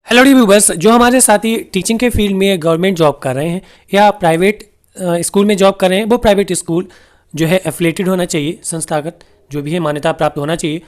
Hello viewers, जो हमारे साथी टीचिंग के फील्ड में गवर्नमेंट जॉब कर रहे हैं या प्राइवेट स्कूल में जॉब कर रहे हैं, वो प्राइवेट स्कूल जो है एफिलेटेड होना चाहिए, संस्थागत जो भी है मान्यता प्राप्त होना चाहिए।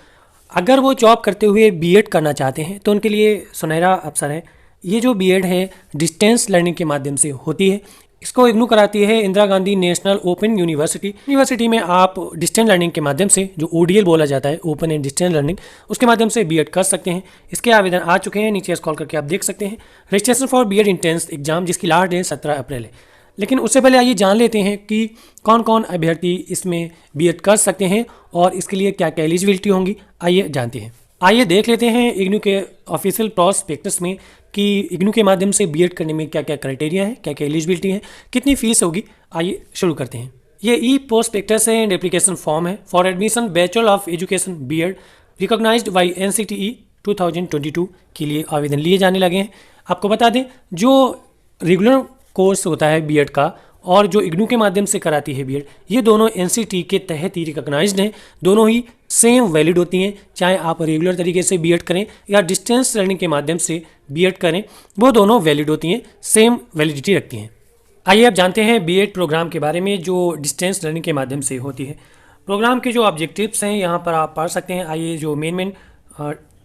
अगर वो जॉब करते हुए बीएड करना चाहते हैं तो उनके लिए सुनहरा अवसर है। ये जो बीएड है डिस्टेंस लर्निंग के माध्यम से होती है। इसको इग्नू कराती है Indira Gandhi national open university में आप डिस्टेंस लर्निंग के माध्यम से, जो ओडीएल बोला जाता है, ओपन एंड डिस्टेंस लर्निंग, उसके माध्यम से बीएड कर सकते हैं। इसके आवेदन आ चुके हैं, नीचे स्क्रॉल करके आप देख सकते हैं। Registration for BEd entrance exam, जिसकी लास्ट डेट 17 अप्रैल है। लेकिन उससे पहले आइए जान लेते हैं कि कौन कौन अभ्यर्थी इसमें बीएड कर सकते हैं और इसके लिए क्या क्या एलिजिबिलिटी होंगी। आइए जानते हैं। आइए देख लेते हैं इग्नू के ऑफिशियल प्रॉस्पेक्टस में कि इग्नू के माध्यम से बीएड करने में क्या क्या क्राइटेरिया है, क्या क्या एलिजिबिलिटी है, कितनी फीस होगी। आइए शुरू करते हैं। ये ई प्रोस्पेक्टस है एंड एप्लीकेशन फॉर्म है for admission bachelor of education BEd recognised by NCTE 2022 के लिए आवेदन लिए जाने लगे हैं। आपको बता दें, जो रेगुलर कोर्स होता है बीएड का और जो इग्नू के माध्यम से कराती है बीएड, ये दोनों एनसीटी के तहत ही रिकॉग्नाइज्ड हैं। दोनों ही सेम वैलिड होती हैं, चाहे आप रेगुलर तरीके से बीएड करें या डिस्टेंस लर्निंग के माध्यम से बीएड करें, वो दोनों वैलिड होती हैं, सेम वैलिडिटी रखती हैं। आइए अब जानते हैं बीएड प्रोग्राम के बारे में जो डिस्टेंस लर्निंग के माध्यम से होती है। प्रोग्राम के जो ऑब्जेक्टिव्स हैं यहाँ पर आप पढ़ सकते हैं। आइए जो मेन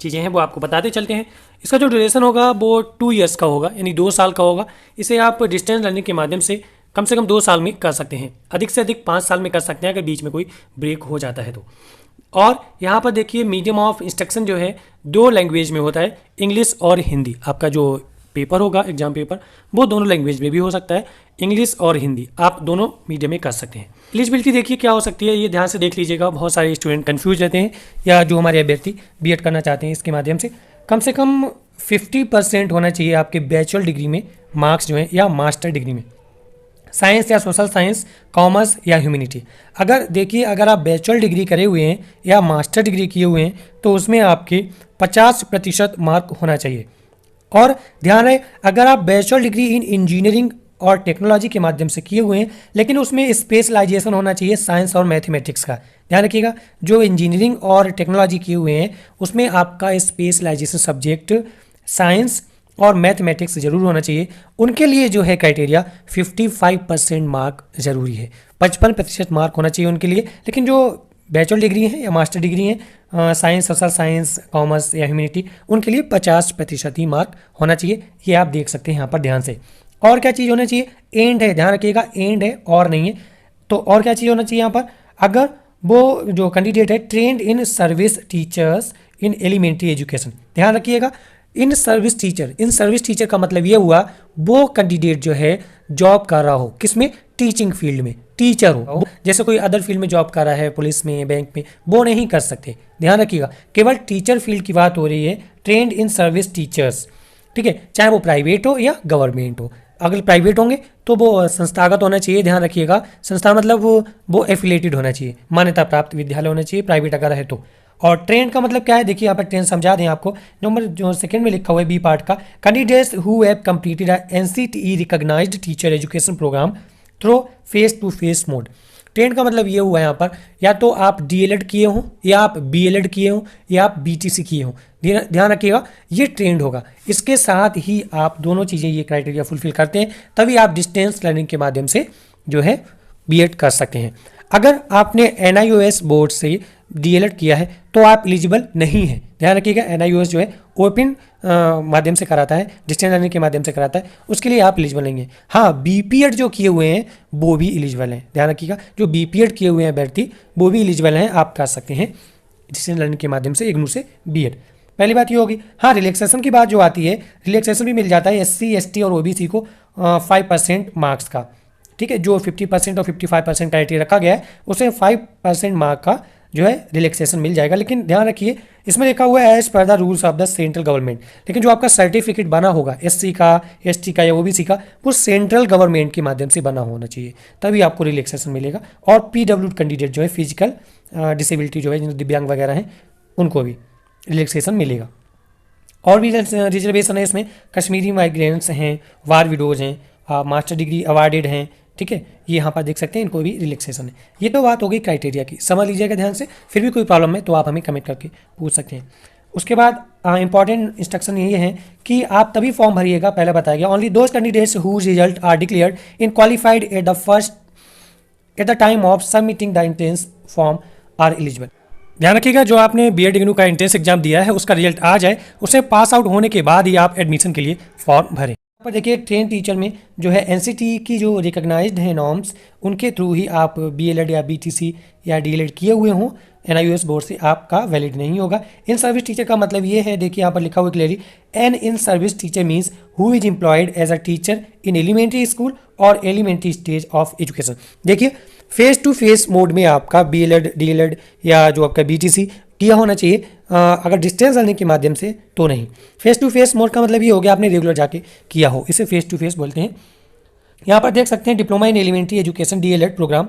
चीज़ें हैं वो आपको बताते चलते हैं। इसका जो ड्यूरेशन होगा वो 2 ईयर्स का होगा, यानी 2 साल का होगा। इसे आप डिस्टेंस लर्निंग के माध्यम से कम से कम 2 साल में कर सकते हैं, अधिक से अधिक 5 साल में कर सकते हैं अगर बीच में कोई ब्रेक हो जाता है तो। और यहाँ पर देखिए मीडियम ऑफ इंस्ट्रक्शन जो है 2 लैंग्वेज में होता है, इंग्लिश और हिंदी। आपका जो पेपर होगा, एग्जाम पेपर, वो दोनों लैंग्वेज में भी हो सकता है, इंग्लिश और हिंदी, आप दोनों मीडियम में कर सकते हैं। एलिजिबिलिटी देखिए क्या हो सकती है, ये ध्यान से देख लीजिएगा। बहुत सारे स्टूडेंट कन्फ्यूज रहते हैं या जो हमारे अभ्यर्थी बीएड करना चाहते हैं इसके माध्यम से कम 50% होना चाहिए आपके बैचलर डिग्री में मार्क्स जो है, या मास्टर डिग्री में साइंस या सोशल साइंस, कॉमर्स या ह्यूमैनिटी। अगर देखिए, अगर आप बैचलर डिग्री करे हुए हैं या मास्टर डिग्री किए हुए हैं तो उसमें आपके 50% मार्क होना चाहिए। और ध्यान रहे, अगर आप बैचलर डिग्री इन इंजीनियरिंग और टेक्नोलॉजी के माध्यम से किए हुए हैं लेकिन उसमें स्पेशलाइजेशन होना चाहिए साइंस और मैथमेटिक्स का। ध्यान रखिएगा, जो इंजीनियरिंग और टेक्नोलॉजी किए हुए हैं उसमें आपका स्पेशलाइजेशन सब्जेक्ट साइंस और मैथमेटिक्स जरूर होना चाहिए। उनके लिए जो है क्राइटेरिया 55% मार्क जरूरी है, 55% मार्क होना चाहिए उनके लिए। लेकिन जो बैचलर डिग्री है या मास्टर डिग्री है, साइंस, सोशल साइंस, कॉमर्स या ह्यूमैनिटी, उनके लिए 50% ही मार्क होना चाहिए। ये आप देख सकते हैं यहाँ पर ध्यान से। और क्या चीज़ होना चाहिए, एंड है, ध्यान रखिएगा, एंड है और नहीं है। तो और क्या चीज़ होना चाहिए यहाँ पर, अगर वो जो कैंडिडेट है trained in service teachers in elementary education. ध्यान रखिएगा, इन सर्विस टीचर का मतलब ये हुआ वो कैंडिडेट जो है जॉब कर रहा हो, किसमें, टीचिंग फील्ड में, टीचर हो। जैसे कोई अदर फील्ड में जॉब कर रहा है, पुलिस में, बैंक में, वो नहीं कर सकते। ध्यान रखिएगा, केवल टीचर फील्ड की बात हो रही है, ट्रेंड इन सर्विस टीचर्स, ठीक है, चाहे वो प्राइवेट हो या गवर्नमेंट हो। अगर प्राइवेट होंगे तो वो संस्थागत होना चाहिए। ध्यान रखिएगा, संस्था मतलब वो एफिलेटेड होना चाहिए, मान्यता प्राप्त विद्यालय होना चाहिए, प्राइवेट अगर है तो। और ट्रेंड का मतलब क्या है, देखिए यहाँ पर ट्रेंड समझा दें आपको। नंबर जो सेकंड में लिखा हुआ है बी पार्ट का, candidates who have completed NCTE recognised teacher education programme through face to face mode. Trained का मतलब ये हुआ यहाँ पर, या तो आप डीएलएड किए हों, या आप बीएलएड किए हों, या आप बीटीसी किए हों। ध्यान रखिएगा, ये ट्रेंड होगा। इसके साथ ही आप दोनों चीज़ें, ये क्राइटेरिया फुलफिल करते हैं, तभी आप डिस्टेंस लर्निंग के माध्यम से जो है बीएड कर सकते हैं। अगर आपने एनआईओएस बोर्ड से डीएलएड किया है तो आप एलिजिबल नहीं है। ध्यान रखिएगा, एनआईओएस जो है ओपन माध्यम से कराता है, डिस्टेंस लर्निंग के माध्यम से कराता है, उसके लिए आप एलिजिबल नहीं है। हाँ, बीपीएड जो किए हुए हैं वो भी एलिजिबल हैं। ध्यान रखिएगा, जो बीपीएड किए हुए हैं अभ्यर्थी वो भी एलिजिबल हैं, आप कर सकते हैं डिस्टेंस लर्निंग के माध्यम से इग्नू से बीएड। पहली बात ये होगी। हाँ, रिलैक्सेशन की बात जो आती है, रिलैक्सेशन भी मिल जाता है एससी, एसटी और ओबीसी को 5% मार्क्स का, ठीक है। जो 50% और 55% क्राइटेरिया रखा गया है उसे 5% मार्क का जो है रिलैक्सेशन मिल जाएगा। लेकिन ध्यान रखिए, इसमें लिखा हुआ है as per the rules of the central government. लेकिन जो आपका सर्टिफिकेट बना होगा एससी का, एसटी का या ओबीसी का, वो सेंट्रल गवर्नमेंट के माध्यम से बना होना चाहिए, तभी आपको रिलैक्सेशन मिलेगा। और पीडब्ल्यू कैंडिडेट जो है, फिजिकल डिसेबिलिटी जो है, जिन दिव्यांग वगैरह हैं, उनको भी रिलैक्सेशन मिलेगा। और भी रिजर्वेशन है इसमें, कश्मीरी माइग्रेंट्स हैं, वार विडोज हैं, मास्टर डिग्री अवार्डेड हैं, ठीक है, ये यहाँ पर देख सकते हैं, इनको भी रिलैक्सेशन है। ये तो बात हो गई क्राइटेरिया की, समझ लीजिएगा ध्यान से। फिर भी कोई प्रॉब्लम है तो आप हमें कमेंट करके पूछ सकते हैं। उसके बाद इंपॉर्टेंट इंस्ट्रक्शन ये है कि आप तभी फॉर्म भरिएगा, पहले बताया गया, only those candidates whose result are declared in qualified at the time of submitting the entrance form are eligible. ध्यान रखिएगा, जो आपने बीएड इग्नू का एंट्रेंस एग्जाम दिया है उसका रिजल्ट आ जाए, उसे पास आउट होने के बाद ही आप एडमिशन के लिए फॉर्म भरें। यहाँ पर देखिए ट्रेन टीचर में जो है एनसीटी की जो रिकॉग्नाइज्ड है नॉर्म्स, उनके थ्रू ही आप बीएलएड या बीटीसी या डीएलएड किए हुए हों, एनआईओएस बोर्ड से आपका वैलिड नहीं होगा। इन सर्विस टीचर का मतलब ये है, देखिए यहाँ पर लिखा हुआ clearly, an in service teacher means who is employed as a teacher in elementary school और एलिमेंट्री स्टेज ऑफ एजुकेशन। देखिए फेस टू फेस मोड में आपका बीएलएड डीएलएड या जो आपका बीटीसी किया होना चाहिए, अगर डिस्टेंस लर्निंग के माध्यम से तो नहीं। फेस टू फेस मोड का मतलब ये हो गया आपने रेगुलर जाके किया हो, इसे फेस टू फेस बोलते हैं। यहाँ पर देख सकते हैं diploma in elementary education DElEd program,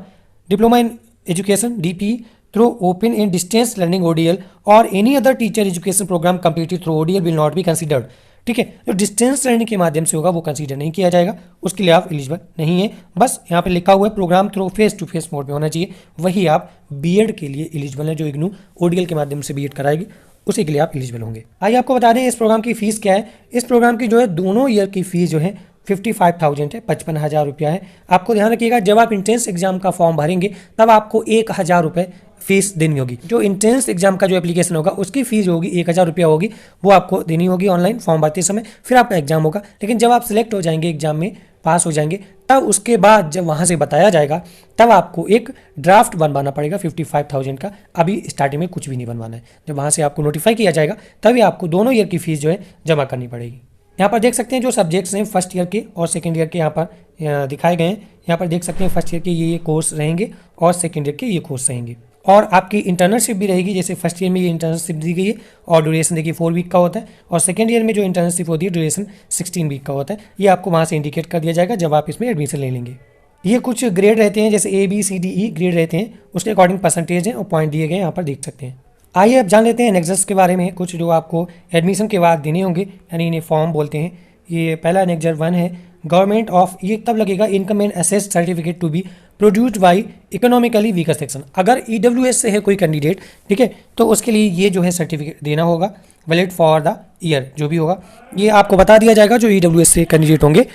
diploma in education DP through open in distance learning ODL और any other teacher education program completed through ODL will not be considered. ठीक है, जो डिस्टेंस लर्निंग के माध्यम से होगा वो कंसीडर नहीं किया जाएगा, उसके लिए आप एलिजिबल नहीं है। बस यहाँ पे लिखा हुआ है programme through face to face mode में होना चाहिए, वही आप बीएड के लिए एलिजिबल है। जो इग्नू ओडीएल के माध्यम से बीएड कराएगी उसी के लिए आप एलिजिबल होंगे। आइए आपको बता दें इस प्रोग्राम की फीस क्या है। इस प्रोग्राम की जो है दोनों ईयर की फीस जो है 55,000 है, 55,000 रुपया है। आपको ध्यान रखिएगा, जब आप इंट्रेंस एग्जाम का फॉर्म भरेंगे तब आपको 1,000 रुपये फीस देनी होगी। जो इंट्रेंस एग्जाम का जो एप्लीकेशन होगा उसकी फीस होगी 1,000 रुपया होगी, वो आपको देनी होगी ऑनलाइन फॉर्म भरते समय, फिर आपका एग्जाम होगा। लेकिन जब आप सिलेक्ट हो जाएंगे, एग्जाम में पास हो जाएंगे, तब उसके बाद जब वहाँ से बताया जाएगा तब आपको एक ड्राफ्ट बनवाना पड़ेगा 55,000 का। अभी स्टार्टिंग में कुछ भी नहीं बनवाना है, जब वहाँ से आपको नोटिफाई किया जाएगा तभी आपको दोनों ईयर की फीस जो है जमा करनी पड़ेगी। यहाँ पर देख सकते हैं जो सब्जेक्ट्स हैं फर्स्ट ईयर के और सेकंड ईयर के यहाँ पर दिखाए गए हैं। यहाँ पर देख सकते हैं फर्स्ट ईयर के ये कोर्स रहेंगे और सेकंड ईयर के ये कोर्स रहेंगे। और आपकी इंटर्नशिप भी रहेगी, जैसे फर्स्ट ईयर में ये इंटर्नशिप दी गई है और ड्यूरेशन देखिए 4 वीक का होता है, और सेकंड ईयर में जो इंटर्नशिप होती है ड्यूरेशन 16 वीक का होता है। ये आपको वहाँ से इंडिकेट कर दिया जाएगा जब आप इसमें एडमिशन ले लेंगे। ये कुछ ग्रेड रहते हैं, जैसे ABCDE ग्रेड रहते हैं, उसके अकॉर्डिंग परसेंटेज हैं और पॉइंट दिए गए यहाँ पर देख सकते हैं। आइए अब जान लेते हैं एनेक्सर्स के बारे में, कुछ जो आपको एडमिशन के बाद देने होंगे, यानी इन्हें फॉर्म बोलते हैं। ये पहला एनेक्सर 1 है गवर्नमेंट ऑफ, ये तब लगेगा इनकम एंड असेस certificate to be produced by economically weaker section. अगर EWS से है कोई कैंडिडेट, ठीक है, तो उसके लिए ये जो है सर्टिफिकेट देना होगा, वैलिड फॉर द ईयर जो भी होगा। ये आपको बता दिया जाएगा जो EWS से कैंडिडेट होंगे,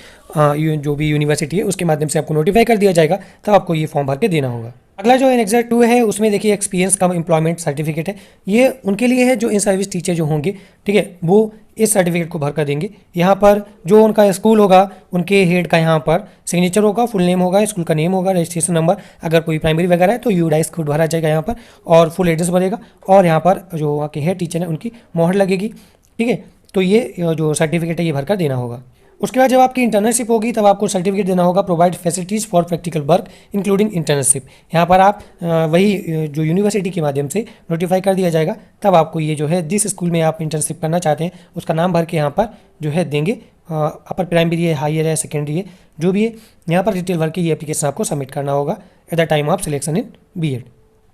जो भी यूनिवर्सिटी है उसके माध्यम से आपको नोटिफाई कर दिया जाएगा, तब आपको ये फॉर्म भर के देना होगा। अगला जो एनेक्सर 2 है उसमें देखिए एक्सपीरियंस कम एम्प्लॉयमेंट सर्टिफिकेट है। ये उनके लिए है जो इन सर्विस टीचर जो होंगे, ठीक है, वो इस सर्टिफिकेट को भर कर देंगे। यहाँ पर जो उनका स्कूल होगा उनके हेड का यहाँ पर सिग्नेचर होगा, फुल नेम होगा, स्कूल का नेम होगा, रजिस्ट्रेशन नंबर, अगर कोई प्राइमरी वगैरह है तो यूडाइस कोड भरा जाएगा यहाँ पर, और फुल एड्रेस भरेगा, और यहाँ पर जो वहाँ के हेड टीचर हैं उनकी मोहर लगेगी। ठीक है, तो ये जो सर्टिफिकेट है ये भर कर देना होगा। उसके बाद जब आपकी इंटर्नशिप होगी तब आपको सर्टिफिकेट देना होगा provide facilities for practical work including internship. यहाँ पर आप वही जो यूनिवर्सिटी के माध्यम से नोटिफाई कर दिया जाएगा, तब आपको ये जो है जिस स्कूल में आप इंटर्नशिप करना चाहते हैं उसका नाम भर के यहाँ पर जो है देंगे। अपर प्राइमरी है, हायर है, सेकेंडरी है, जो भी है, यहाँ पर डिटेल भर के ये एप्लीकेशन आपको सबमिट करना होगा at the time of selection in BEd.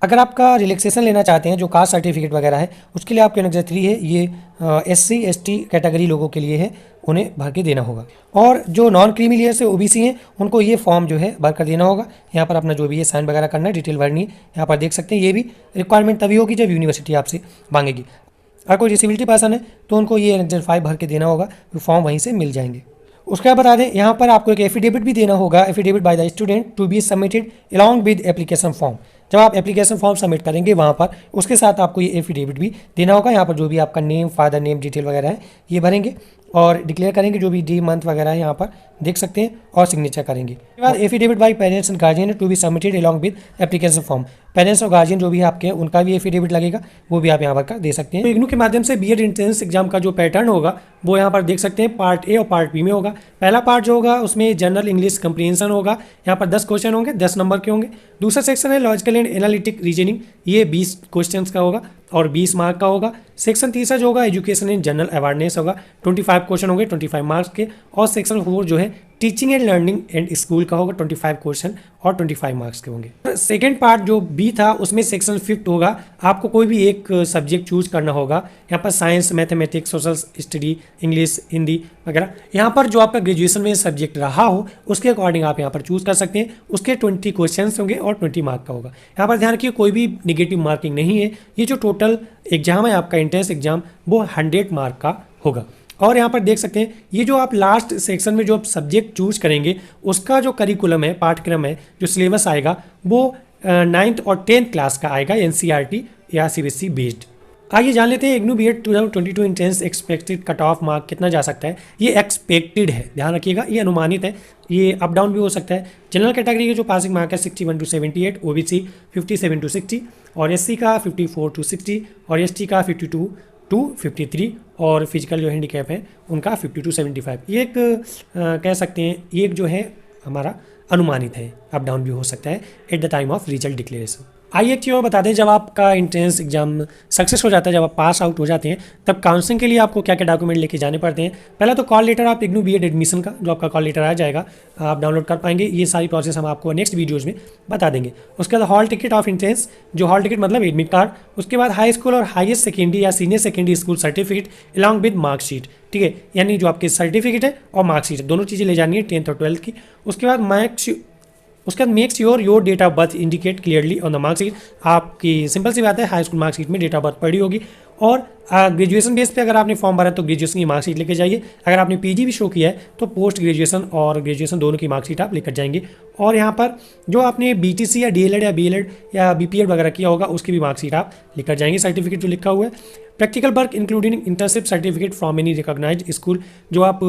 अगर आपका रिलैक्सेशन लेना चाहते हैं, जो कास्ट सर्टिफिकेट वगैरह है, उसके लिए आपके एनेक्सर 3 है, ये SC ST कैटेगरी लोगों के लिए है, उन्हें भर के देना होगा। और जो नॉन क्रीमी लेयर से OBC हैं उनको ये फॉर्म जो है भर कर देना होगा। यहाँ पर अपना जो भी है साइन वगैरह करना है, डिटेल भरनी है। यहाँ पर देख सकते हैं ये भी रिक्वायरमेंट तभी होगी जब यूनिवर्सिटी आपसे मांगेगी। अगर कोई डिसेबिलिटी पर्सन है तो उनको ये एनेक्सर 5 भर के देना होगा, फॉर्म वहीं से मिल जाएंगे। उसके बाद बता दें यहाँ पर आपको एक एफिडेविट भी देना होगा, affidavit by the student to be submitted along with application form. जब आप एप्लीकेशन फॉर्म सबमिट करेंगे वहाँ पर उसके साथ आपको ये एफिडेविट भी देना होगा। यहाँ पर जो भी आपका नेम, फादर नेम, डिटेल वगैरह है ये भरेंगे और डिक्लेयर करेंगे, जो भी डे मंथ वगैरह है यहाँ पर देख सकते हैं, और सिग्नेचर करेंगे। उसके बाद affidavit by parents and guardian to be submitted along with application form. Parents और गार्जियन जो भी आपके हैं उनका भी एफिडेविट लगेगा, वो भी आप यहाँ पर दे सकते हैं। तो इग्नू के माध्यम से बीएड एंट्रेंस एग्जाम का जो पैटर्न होगा वो यहाँ पर देख सकते हैं, पार्ट ए और पार्ट बी में होगा। पहला पार्ट जो होगा उसमें जनरल इंग्लिश कंप्रीहेंशन होगा, यहाँ पर 10 क्वेश्चन होंगे, 10 नंबर के होंगे। दूसरा सेक्शन है लॉजिकल एंड एनालिटिक रीजनिंग, ये 20 क्वेश्चन का होगा और 20 मार्क का होगा। सेक्शन तीसरा जो होगा एजुकेशन एंड जनरल अवेयरनेस होगा, 25 क्वेश्चन होंगे 25 मार्क्स के। और सेक्शन 4 जो है teaching and learning and school का होगा 25 क्वेश्चन और 25 मार्क्स के होंगे। सेकेंड पार्ट जो बी था उसमें सेक्शन 5 होगा, आपको कोई भी एक सब्जेक्ट चूज करना होगा। यहाँ पर science, mathematics, social study, English, Hindi वगैरह। यहाँ पर जो आपका ग्रेजुएशन में सब्जेक्ट रहा हो उसके अकॉर्डिंग आप यहाँ पर चूज कर सकते हैं। उसके 20 क्वेश्चन होंगे और 20 मार्क का होगा। यहाँ पर ध्यान रखिए कोई भी निगेटिव मार्किंग नहीं है। ये जो टोटल एग्जाम है आपका एंट्रेंस एग्जाम वो 100 मार्क का होगा। और यहाँ पर देख सकते हैं ये जो आप लास्ट सेक्शन में जो आप सब्जेक्ट चूज करेंगे उसका जो करिकुलम है, पाठ्यक्रम है, जो सिलेबस आएगा वो 9th और 10th क्लास का आएगा, NCERT या CBSE बेस्ड। आइए जान लेते हैं IGNOU BEd 2022 entrance expected cut off mark कितना जा सकता है। ये एक्सपेक्टेड है, ध्यान रखिएगा, ये अनुमानित है, ये अप डाउन भी हो सकता है। जनरल कैटेगरी के जो पासिंग मार्क है 61 to 78, OBC 57 to 60 और SC का 54 to 60 और ST का 52 to 53 और फिजिकल जो हैंडीकैप है उनका 50 to 75। ये एक कह सकते हैं ये एक जो है हमारा अनुमानित है, अप डाउन भी हो सकता है eight the time of result declaration. आइए एक चीज़ और बता दें, जब आपका एंट्रेंस एग्जाम सक्सेस हो जाता है, जब आप पास आउट हो जाते हैं, तब काउंसलिंग के लिए आपको क्या क्या डॉक्यूमेंट लेके जाने पड़ते हैं। पहला तो कॉल लेटर, आप इग्नू बीएड एडमिशन का जो आपका कॉल लेटर आ जाएगा आप डाउनलोड कर पाएंगे। ये सारी प्रोसेस हम आपको नेक्स्ट वीडियोज़ में बता देंगे। उसके बाद हॉल टिकट ऑफ एंट्रेंस, जो हॉल टिकट मतलब एडमिट कार्ड। उसके बाद हाई स्कूल और हाईएस्ट सेकेंडरी या senior secondary school certificate along with marksheet, ठीक है, यानी जो आपके सर्टिफिकेट है और मार्कशीट दोनों चीज़ें ले जानी है 10th और 12th की। उसके बाद makes your date of birth indicate clearly on the marksheet. आपकी सिंपल सी बात है, हाई स्कूल मार्कशीट में डेट ऑफ बर्थ पड़ी होगी। और ग्रेजुएशन बेस पे अगर आपने फॉर्म भरा तो ग्रेजुएशन की मार्कशीट लेके जाइए। अगर आपने पीजी भी शो किया है तो पोस्ट ग्रेजुएशन और ग्रेजुएशन दोनों की मार्कशीट आप लेकर जाएंगे। और यहाँ पर जो आपने बीटीसी या डीएलएड या बीएलएड या बीपीएड वगैरह किया होगा उसकी भी मार्कशीट आप लेकर जाएंगे, सर्टिफिकेट जो लिखा हुआ है। Practical work including internship certificate from any recognised school, जो आप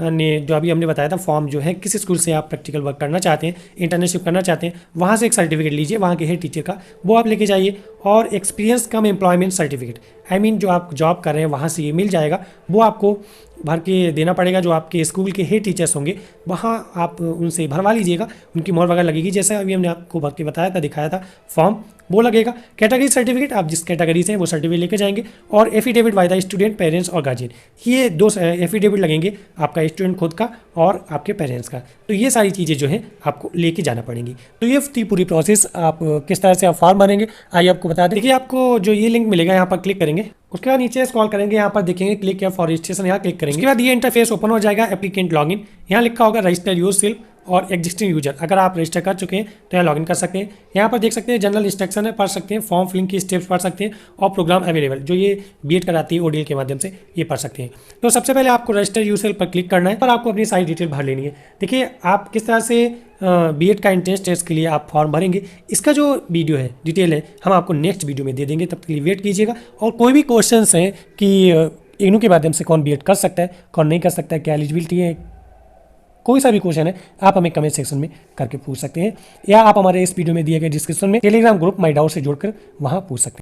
ने जो अभी हमने बताया था फॉर्म जो है किस स्कूल से आप प्रैक्टिकल वर्क करना चाहते हैं, इंटर्नशिप करना चाहते हैं, वहाँ से एक सर्टिफिकेट लीजिए, वहाँ के हेड टीचर का, वो आप लेके जाइए। और experience come employment certificate, I mean जो आप जॉब कर रहे हैं वहाँ से ये मिल जाएगा, वो आपको भर के देना पड़ेगा। जो आपके स्कूल के हेड टीचर्स होंगे वहाँ आप उनसे भरवा लीजिएगा, उनकी मोहर वगैरह लगेगी, जैसे अभी हमने आपको भर के बताया था, दिखाया था फॉर्म, वो लगेगा। कैटेगरी सर्टिफिकेट, आप जिस कैटेगरी से हैं वो सर्टिफिकेट लेके जाएंगे। और affidavit by the student, parents और गार्जियन, ये दो एफिडेविट लगेंगे, आपका स्टूडेंट खुद का और आपके पेरेंट्स का। तो ये सारी चीज़ें जो है आपको लेके जाना पड़ेंगी। तो ये थी पूरी प्रोसेस, आप किस तरह से आप फॉर्म भरेंगे आइए आपको बता दें। देखिए आपको जो ये लिंक मिलेगा यहाँ पर क्लिक करेंगे, उसके बाद नीचे स्क्रॉल करेंगे, यहाँ पर देखेंगे क्लिक या फॉर रजिस्ट्रेशन, यहाँ क्लिक करेंगे। उसके बाद ये इंटरफेस ओपन हो जाएगा, एप्लीकेंट लॉगिन, यहाँ लिखा होगा रजिस्टर योरसेल्फ और एग्जिस्टिंग यूजर। अगर आप रजिस्टर कर चुके हैं तो यहाँ लॉगिन कर सकते हैं। यहाँ पर देख सकते हैं जनरल इंस्ट्रक्शन है, पढ़ सकते हैं, फॉर्म फिलिंग की स्टेप्स पढ़ सकते हैं और प्रोग्राम अवेलेबल जो ये बीएड कराती है ओडीएल के माध्यम से, ये पढ़ सकते हैं। तो सबसे पहले आपको रजिस्टर यूरसेल्फ पर क्लिक करना है और आपको अपनी सारी डिटेल भर लेनी है। देखिए आप किस तरह से बीएड का एंट्रेंस टेस्ट के लिए आप फॉर्म भरेंगे, इसका जो वीडियो है डिटेल है हम आपको नेक्स्ट वीडियो में दे देंगे, तब तक के लिए वेट कीजिएगा। और कोई भी क्वेश्चन हैं कि इग्नू के माध्यम से कौन बीएड कर सकता है, कौन नहीं कर सकता है, क्या एलिजिबिलिटी है, कोई सा भी क्वेश्चन है आप हमें कमेंट सेक्शन में करके पूछ सकते हैं, या आप हमारे इस वीडियो में दिए गए डिस्क्रिप्शन में टेलीग्राम ग्रुप माई डाउट से जोड़कर वहाँ पूछ सकते हैं।